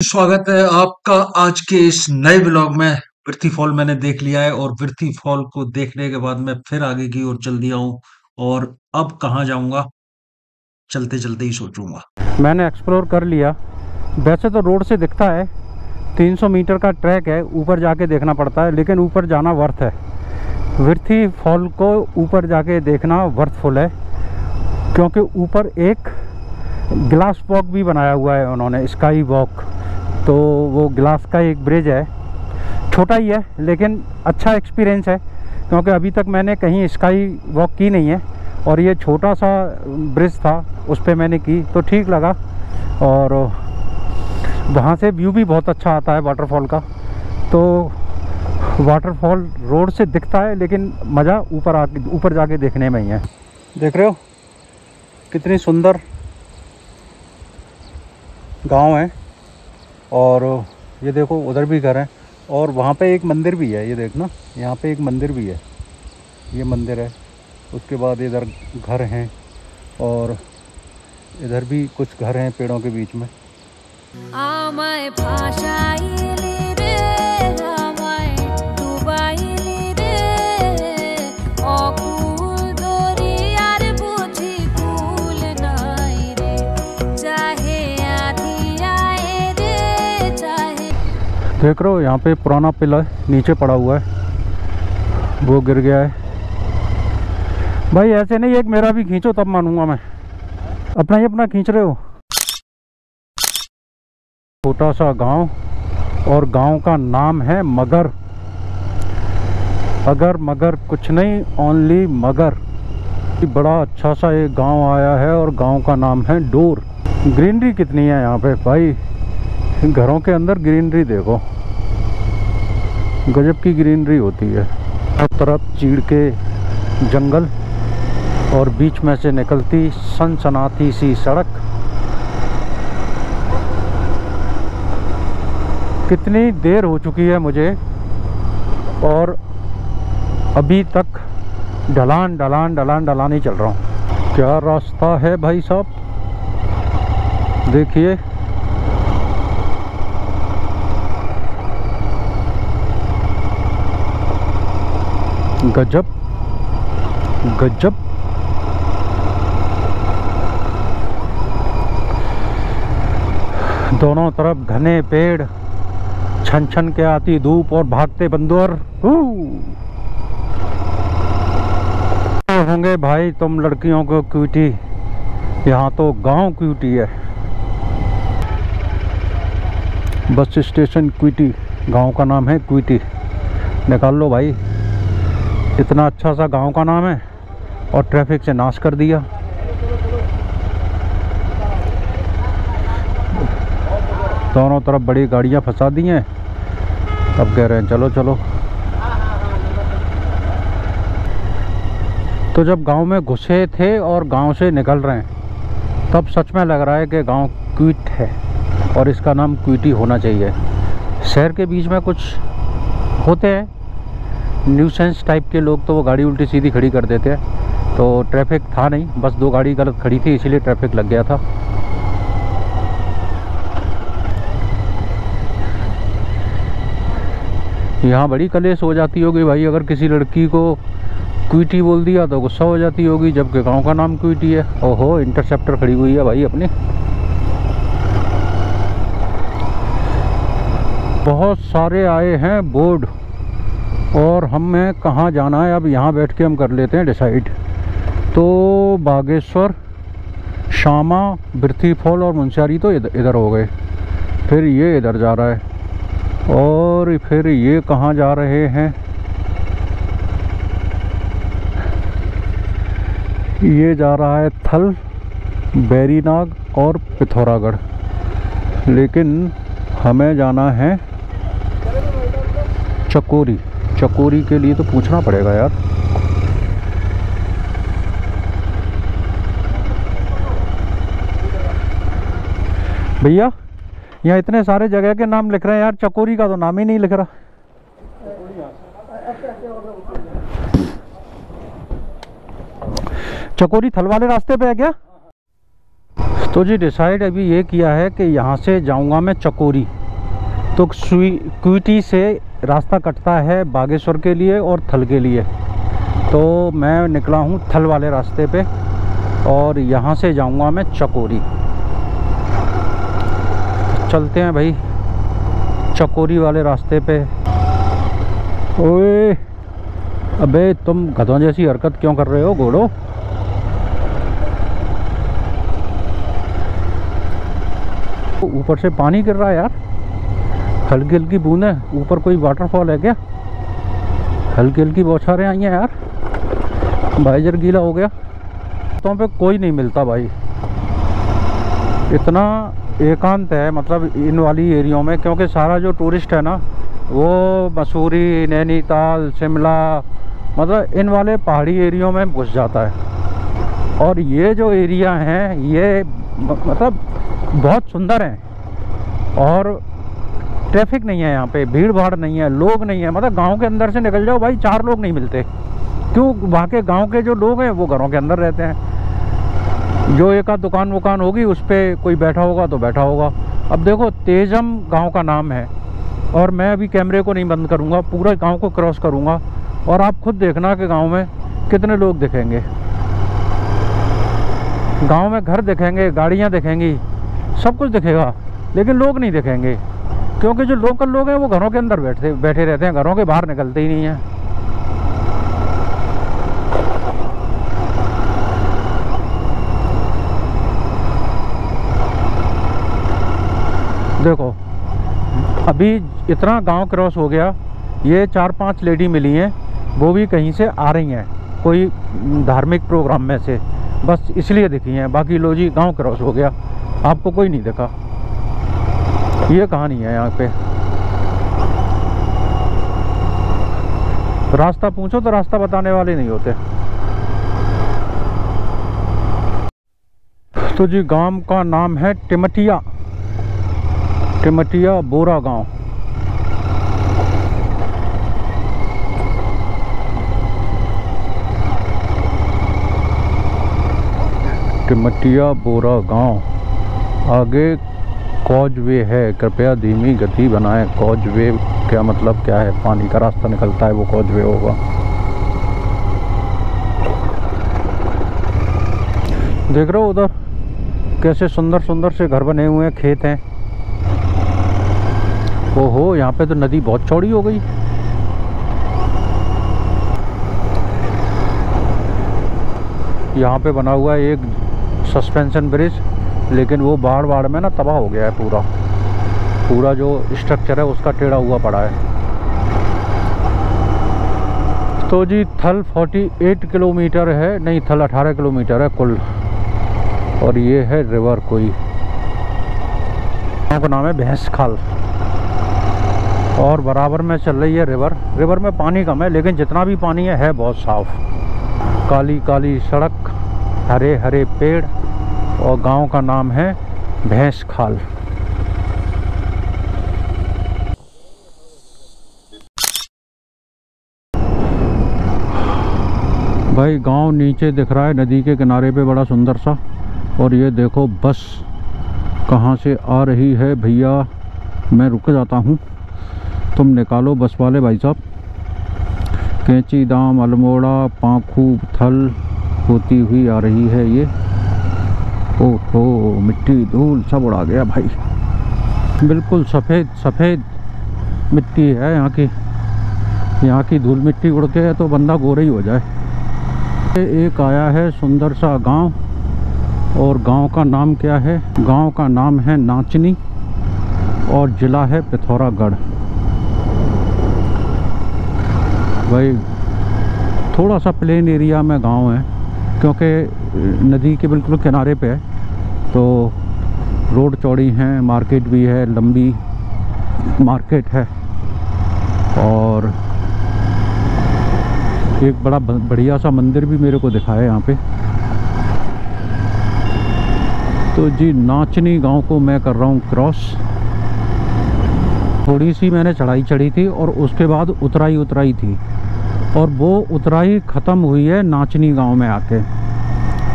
स्वागत है आपका आज के इस नए ब्लॉग में। वृथी फॉल मैंने देख लिया है और वृथी फॉल को देखने के बाद मैं फिर आगे की ओर चल दिया हूँ। और अब कहाँ जाऊंगा चलते चलते ही सोचूंगा। मैंने एक्सप्लोर कर लिया। वैसे तो रोड से दिखता है, 300 मीटर का ट्रैक है, ऊपर जाके देखना पड़ता है, लेकिन ऊपर जाना वर्थ है। वृथी फॉल को ऊपर जाके देखना वर्थफुल है, क्योंकि ऊपर एक ग्लास वॉक भी बनाया हुआ है उन्होंने, स्काई वॉक। तो वो ग्लास का एक ब्रिज है, छोटा ही है लेकिन अच्छा एक्सपीरियंस है, क्योंकि अभी तक मैंने कहीं स्काई वॉक की नहीं है और ये छोटा सा ब्रिज था, उस पर मैंने की तो ठीक लगा। और वहाँ से व्यू भी बहुत अच्छा आता है वाटरफॉल का। तो वाटरफॉल रोड से दिखता है, लेकिन मज़ा ऊपर जाके देखने में ही है। देख रहे हो कितनी सुंदर गांव है, और ये देखो उधर भी घर है, और वहाँ पे एक मंदिर भी है। ये देखना, यहाँ पे एक मंदिर भी है, ये मंदिर है। उसके बाद इधर घर हैं, और इधर भी कुछ घर हैं पेड़ों के बीच में। देख रहे हो यहाँ पे पुराना पिलर नीचे पड़ा हुआ है, वो गिर गया है। भाई ऐसे नहीं, एक मेरा भी खींचो तब मानूंगा मैं। अपना ही अपना खींच रहे हो। छोटा सा गांव, और गांव का नाम है मगर। अगर मगर कुछ नहीं, ओनली मगर। बड़ा अच्छा सा एक गांव आया है, और गांव का नाम है डोर। ग्रीनरी कितनी है यहाँ पे भाई, घरों के अंदर ग्रीनरी देखो, गजब की ग्रीनरी होती है। हर तरफ चीड़ के जंगल, और बीच में से निकलती सनसनाती सी सड़क। कितनी देर हो चुकी है मुझे, और अभी तक ढलान ही चल रहा हूँ। क्या रास्ता है भाई साहब, देखिए। गजब गजब। दोनों तरफ घने पेड़, छन छन के आती धूप, और भागते बंदर। होंगे भाई तुम लड़कियों को क्यूटी, यहाँ तो गांव क्यूटी है। बस स्टेशन क्यूटी, गांव का नाम है क्यूटी। निकाल लो भाई, इतना अच्छा सा गांव का नाम है और ट्रैफिक से नाश कर दिया। दोनों तरफ बड़ी गाड़ियां फंसा दी हैं, अब कह रहे हैं चलो चलो। तो जब गांव में घुसे थे और गांव से निकल रहे हैं, तब सच में लग रहा है कि गांव क्विट है, और इसका नाम क्विटी होना चाहिए। शहर के बीच में कुछ होते हैं न्यूसेंस टाइप के लोग, तो वो गाड़ी उल्टी सीधी खड़ी कर देते हैं। तो ट्रैफिक था नहीं, बस दो गाड़ी गलत खड़ी थी, इसीलिए ट्रैफिक लग गया था। यहाँ बड़ी कलेश हो जाती होगी भाई, अगर किसी लड़की को क्विटी बोल दिया तो गुस्सा हो जाती होगी, जबकि गांव का नाम क्विटी है। ओहो, इंटरसेप्टर खड़ी हुई है भाई अपनी। बहुत सारे आए हैं बोर्ड, और हमें कहाँ जाना है अब यहाँ बैठ के हम कर लेते हैं डिसाइड। तो बागेश्वर, शामा, वृथी फॉल और मुंशियारी तो इधर हो गए, फिर ये इधर जा रहा है, और फिर ये कहाँ जा रहे हैं, ये जा रहा है थल, बैरीनाग और पिथौरागढ़। लेकिन हमें जाना है चकोरी। चकोरी के लिए तो पूछना पड़ेगा यार। भैया यहाँ इतने सारे जगह के नाम लिख रहे हैं यार, चकोरी का तो नाम ही नहीं लिख रहा। चकोरी थल वाले रास्ते पे है क्या? तो जी डिसाइड अभी ये किया है कि यहाँ से जाऊँगा मैं चकोरी। तो क्विटी से रास्ता कटता है बागेश्वर के लिए और थल के लिए। तो मैं निकला हूँ थल वाले रास्ते पे और यहाँ से जाऊँगा मैं चकोरी। चलते हैं भाई चकोरी वाले रास्ते पे। ओए अबे तुम गधों जैसी हरकत क्यों कर रहे हो घोड़ो? ऊपर से पानी गिर रहा है यार, हल्की हल्की बूंदें। ऊपर कोई वाटरफॉल है क्या? हल्की हल्की बौछारें आई हैं यार, भाईजर गीला हो गया। तो पे कोई नहीं मिलता भाई, इतना एकांत है मतलब इन वाली एरियो में, क्योंकि सारा जो टूरिस्ट है ना वो मसूरी, नैनीताल, शिमला मतलब इन वाले पहाड़ी एरियो में घुस जाता है। और ये जो एरिया हैं ये मतलब बहुत सुंदर हैं और ट्रैफिक नहीं है यहाँ पे, भीड़ भाड़ नहीं है, लोग नहीं है। मतलब गांव के अंदर से निकल जाओ भाई, 4 लोग नहीं मिलते। क्यों? वहाँ के गांव के जो लोग हैं वो घरों के अंदर रहते हैं। जो एक आध दुकान वुकान होगी उस पर कोई बैठा होगा तो बैठा होगा। अब देखो तेजम गांव का नाम है और मैं अभी कैमरे को नहीं बंद करूँगा, पूरा गांव को क्रॉस करूँगा और आप खुद देखना कि गांव में कितने लोग दिखेंगे। गांव में घर दिखेंगे, गाड़ियाँ दिखेंगी, सब कुछ दिखेगा, लेकिन लोग नहीं दिखेंगे। क्योंकि जो लोकल लोग हैं वो घरों के अंदर बैठे रहते हैं, घरों के बाहर निकलते ही नहीं हैं। देखो अभी इतना गांव क्रॉस हो गया, ये 4-5 लेडी मिली हैं, वो भी कहीं से आ रही हैं कोई धार्मिक प्रोग्राम में से, बस इसलिए दिखी हैं। बाकी लो जी गांव क्रॉस हो गया, आपको कोई नहीं दिखा। ये कहानी है यहाँ पे। रास्ता पूछो तो रास्ता बताने वाले नहीं होते। तो जी गांव का नाम है टिमटिया, टिमटिया बोरा गांव। टिमटिया बोरा गांव। आगे कॉजवे है, कृपया धीमी गति बनाएं। कॉजवे क्या मतलब क्या है? पानी का रास्ता निकलता है वो कॉजवे होगा। देख रहे हो उधर कैसे सुंदर सुंदर से घर बने हुए हैं, खेत हैं। ओहो यहाँ पे तो नदी बहुत चौड़ी हो गई। यहाँ पे बना हुआ है एक सस्पेंशन ब्रिज, लेकिन वो बाढ़ में ना तबाह हो गया है। पूरा जो स्ट्रक्चर है उसका टेढ़ा हुआ पड़ा है। तो जी थल 48 किलोमीटर है, नहीं थल 18 किलोमीटर है कुल। और ये है रिवर, कोई का नाम है भैंस खाल। और बराबर में चल रही है रिवर में पानी कम है, लेकिन जितना भी पानी है बहुत साफ। काली काली सड़क, हरे हरे पेड़, और गांव का नाम है भैंस खाल। भाई गांव नीचे दिख रहा है नदी के किनारे पे, बड़ा सुंदर सा। और ये देखो बस कहाँ से आ रही है भैया, मैं रुक जाता हूँ, तुम निकालो बस वाले भाई साहब। कैंची दाम, अल्मोड़ा, पाखू, थल होती हुई आ रही है ये। ओहो मिट्टी धूल सब उड़ा गया भाई, बिल्कुल सफ़ेद सफ़ेद मिट्टी है यहाँ की धूल मिट्टी उड़ के तो बंदा गोरा ही हो जाए। एक आया है सुंदर सा गांव, और गांव का नाम क्या है? गांव का नाम है नाचनी और ज़िला है पिथौरागढ़। भाई थोड़ा सा प्लेन एरिया में गांव है, क्योंकि नदी के बिल्कुल किनारे पे है, तो रोड चौड़ी है, मार्केट भी है, लंबी मार्केट है। और एक बड़ा बढ़िया सा मंदिर भी मेरे को दिखा है यहाँ पे। तो जी नाचनी गांव को मैं कर रहा हूँ क्रॉस। थोड़ी सी मैंने चढ़ाई चढ़ी थी और उसके बाद उतराई थी, और वो उतराई ख़त्म हुई है नाचनी गांव में आके।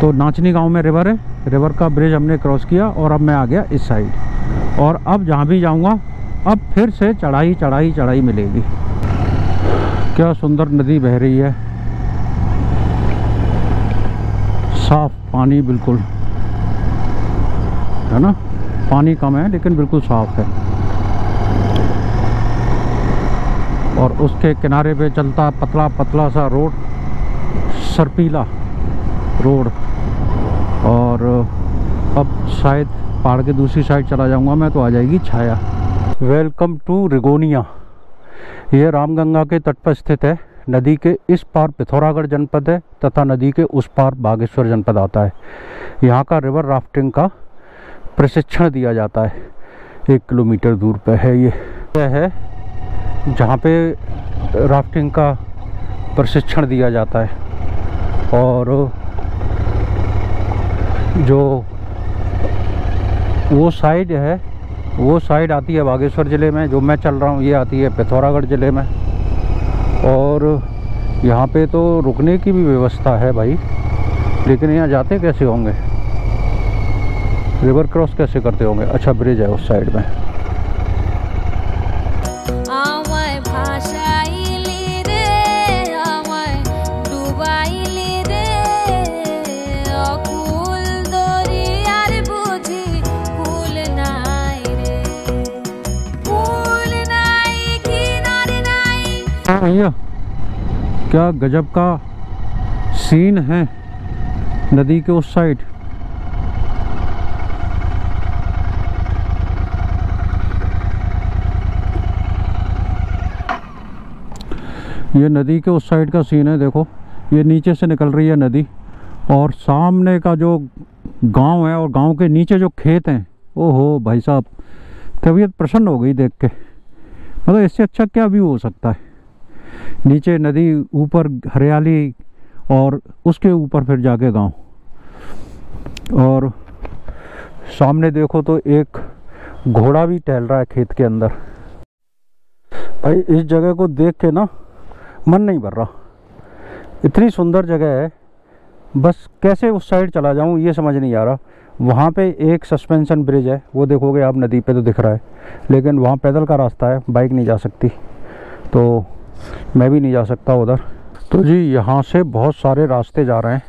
तो नाचनी गांव में रिवर है रिवर का ब्रिज हमने क्रॉस किया और अब मैं आ गया इस साइड। और अब जहाँ भी जाऊँगा अब फिर से चढ़ाई चढ़ाई चढ़ाई मिलेगी। क्या सुंदर नदी बह रही है, साफ पानी बिल्कुल, है ना। पानी कम है लेकिन बिल्कुल साफ है। और उसके किनारे पे चलता पतला पतला सा रोड, सरपीला रोड। और अब शायद पहाड़ के दूसरी साइड चला जाऊंगा मैं तो आ जाएगी छाया। Welcome to रिगोनिया। यह रामगंगा के तट पर स्थित है। नदी के इस पार पिथौरागढ़ जनपद है तथा नदी के उस पार बागेश्वर जनपद आता है। यहाँ का रिवर राफ्टिंग का प्रशिक्षण दिया जाता है। 1 किलोमीटर दूर पे है ये है जहाँ पे राफ्टिंग का प्रशिक्षण दिया जाता है। और जो वो साइड है, वो साइड आती है बागेश्वर ज़िले में, जो मैं चल रहा हूँ ये आती है पिथौरागढ़ ज़िले में। और यहाँ पे तो रुकने की भी व्यवस्था है भाई, लेकिन यहाँ जाते कैसे होंगे, रिवर क्रॉस कैसे करते होंगे। अच्छा ब्रिज है उस साइड में। भैया क्या गजब का सीन है नदी के उस साइड। ये नदी के उस साइड का सीन है। देखो ये नीचे से निकल रही है नदी और सामने का जो गांव है और गांव के नीचे जो खेत हैं, ओहो भाई साहब तबीयत प्रसन्न हो गई देख के। मतलब इससे अच्छा क्या व्यू हो सकता है। नीचे नदी, ऊपर हरियाली और उसके ऊपर फिर जाके गांव। और सामने देखो तो एक घोड़ा भी टहल रहा है खेत के अंदर। भाई इस जगह को देख के ना मन नहीं भर रहा, इतनी सुंदर जगह है। बस कैसे उस साइड चला जाऊं ये समझ नहीं आ रहा। वहाँ पे एक सस्पेंशन ब्रिज है, वो देखोगे आप नदी पे तो दिख रहा है, लेकिन वहाँ पैदल का रास्ता है, बाइक नहीं जा सकती, तो मैं भी नहीं जा सकता उधर। तो जी यहाँ से बहुत सारे रास्ते जा रहे हैं।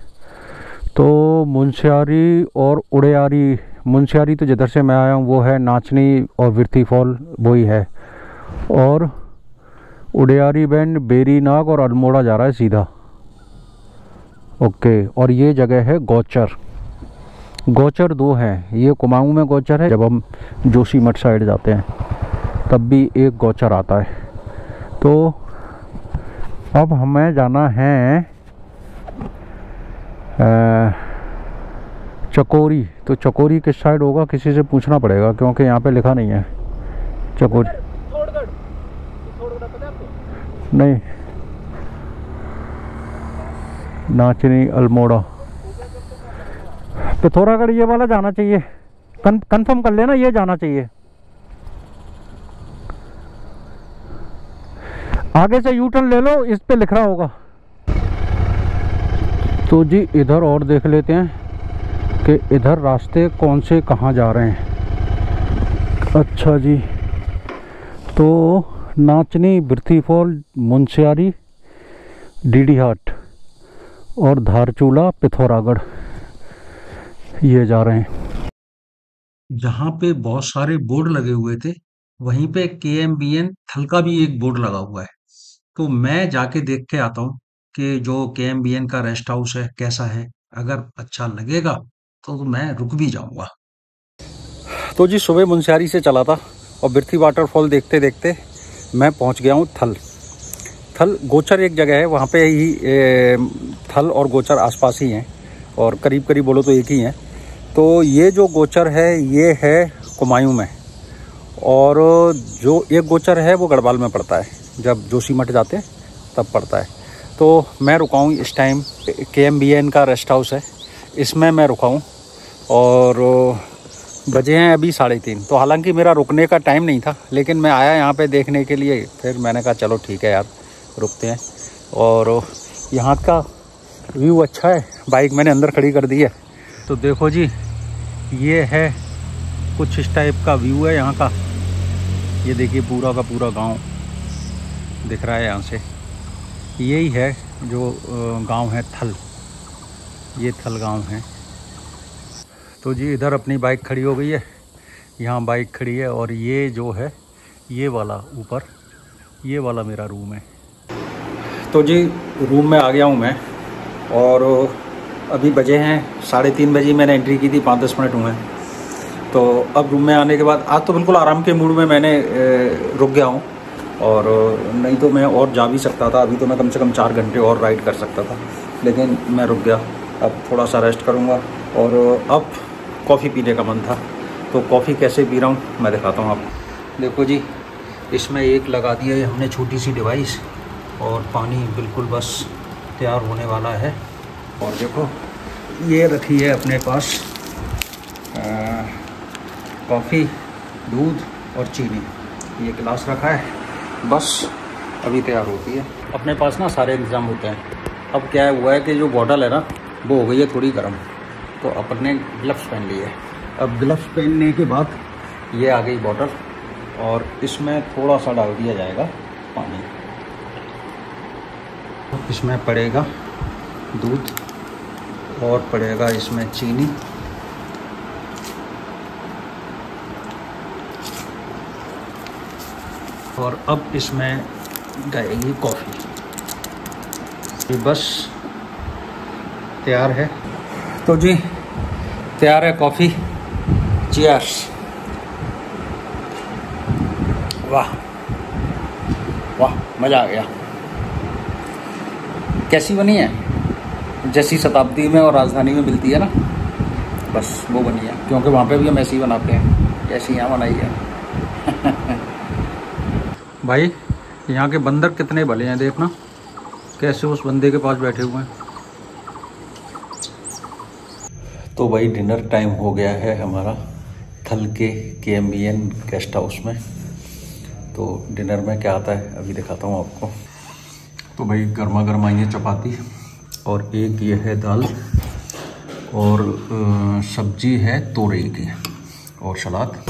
तो मुंशियारी और उड़ियारी, मुंशियारी तो जिधर से मैं आया हूँ वो है नाचनी और विरथी फॉल वही है। और उड़ियारी बैंड, बेरीनाग और अल्मोड़ा जा रहा है सीधा। ओके। और ये जगह है गौचर। गौचर 2 हैं, ये कुमाऊं में गौचर है, जब हम जोशीमठ साइड जाते हैं तब भी एक गौचर आता है। तो अब हमें जाना है चकोरी। तो चकोरी किस साइड होगा किसी से पूछना पड़ेगा, क्योंकि यहाँ पे लिखा नहीं है चकोरी। नहीं, नाचनी, अल्मोड़ा, पिथौरागढ़ ये वाला जाना चाहिए। कंफर्म कर लेना, ये जाना चाहिए। आगे से यू टर्न ले लो, इस पे लिख रहा होगा। तो जी इधर और देख लेते हैं कि इधर रास्ते कौन से कहाँ जा रहे हैं। अच्छा जी, तो नाचनी, बिरथी फॉल, मुंशियारी, डीडी हाट और धारचूला, पिथौरागढ़ ये जा रहे हैं। जहाँ पे बहुत सारे बोर्ड लगे हुए थे वहीं पे KMBN थल का भी एक बोर्ड लगा हुआ है। तो मैं जाके देख के आता हूँ कि जो KMBN का रेस्ट हाउस है कैसा है। अगर अच्छा लगेगा तो मैं रुक भी जाऊंगा। तो जी सुबह मुंशियारी से चला था और बिरथी वाटरफॉल देखते देखते मैं पहुंच गया हूं थल। थल गोचर एक जगह है, वहां पे ही थल और गोचर आसपास ही हैं और करीब करीब बोलो तो एक ही हैं। तो ये जो गोचर है ये है कुमायूं में, और जो एक गोचर है वो गढ़वाल में पड़ता है, जब जोशीमठ जाते हैं तब पड़ता है। तो मैं रुका हूँ इस टाइम, KMBN का रेस्ट हाउस है, इसमें मैं रुका हूँ और बजे हैं अभी 3:30। तो हालांकि मेरा रुकने का टाइम नहीं था, लेकिन मैं आया यहाँ पे देखने के लिए, फिर मैंने कहा चलो ठीक है यार रुकते हैं। और यहाँ का व्यू अच्छा है, बाइक मैंने अंदर खड़ी कर दी है। तो देखो जी ये है कुछ इस टाइप का व्यू है यहाँ का। ये देखिए पूरा का पूरा गांव दिख रहा है यहाँ से। यही है जो गांव है थल, ये थल गांव है। तो जी इधर अपनी बाइक खड़ी हो गई है, यहाँ बाइक खड़ी है, और ये जो है ये वाला ऊपर, ये वाला मेरा रूम है। तो जी रूम में आ गया हूँ मैं, और अभी बजे हैं 3:30 बजे। मैंने एंट्री की थी, 5-10 मिनट हुए हैं। तो अब रूम में आने के बाद आज तो बिल्कुल आराम के मूड में मैंने रुक गया हूँ, और नहीं तो मैं और जा भी सकता था। अभी तो मैं कम से कम 4 घंटे और राइड कर सकता था, लेकिन मैं रुक गया। अब थोड़ा सा रेस्ट करूँगा, और अब कॉफ़ी पीने का मन था, तो कॉफ़ी कैसे पी रहा हूँ मैं दिखाता हूँ आपको। देखो जी, इसमें एक लगा दिया है हमने छोटी सी डिवाइस, और पानी बिल्कुल बस तैयार होने वाला है। और देखो ये रखी है अपने पास कॉफ़ी, दूध और चीनी, ये गिलास रखा है, बस अभी तैयार होती है। अपने पास ना सारे इंतज़ाम होते हैं। अब क्या हुआ है कि जो बॉटल है ना वो हो गई है थोड़ी गर्म, तो अपन ने ग्लव्स पहन लिए। अब ग्लव्स पहनने के बाद ये आ गई बॉटल, और इसमें थोड़ा सा डाल दिया जाएगा पानी। इसमें पड़ेगा दूध, और पड़ेगा इसमें चीनी, और अब इसमें जाएगी कॉफ़ी। ये बस तैयार है। तो जी तैयार है कॉफ़ी। चीयर्स। वाह वाह, मज़ा आ गया। कैसी बनी है? जैसी शताब्दी में और राजधानी में मिलती है ना, बस वो बनी है, क्योंकि वहाँ पे भी हम ऐसी बनाते हैं जैसी यहाँ बनाई है। भाई यहाँ के बंदर कितने भले हैं, देखना कैसे उस बंदे के पास बैठे हुए हैं। तो भाई डिनर टाइम हो गया है हमारा थल के KMBN गेस्ट हाउस में। तो डिनर में क्या आता है अभी दिखाता हूँ आपको। तो भाई गर्मा गर्म आई है चपाती, और एक ये है दाल, और सब्जी है तोरई की, और सलाद।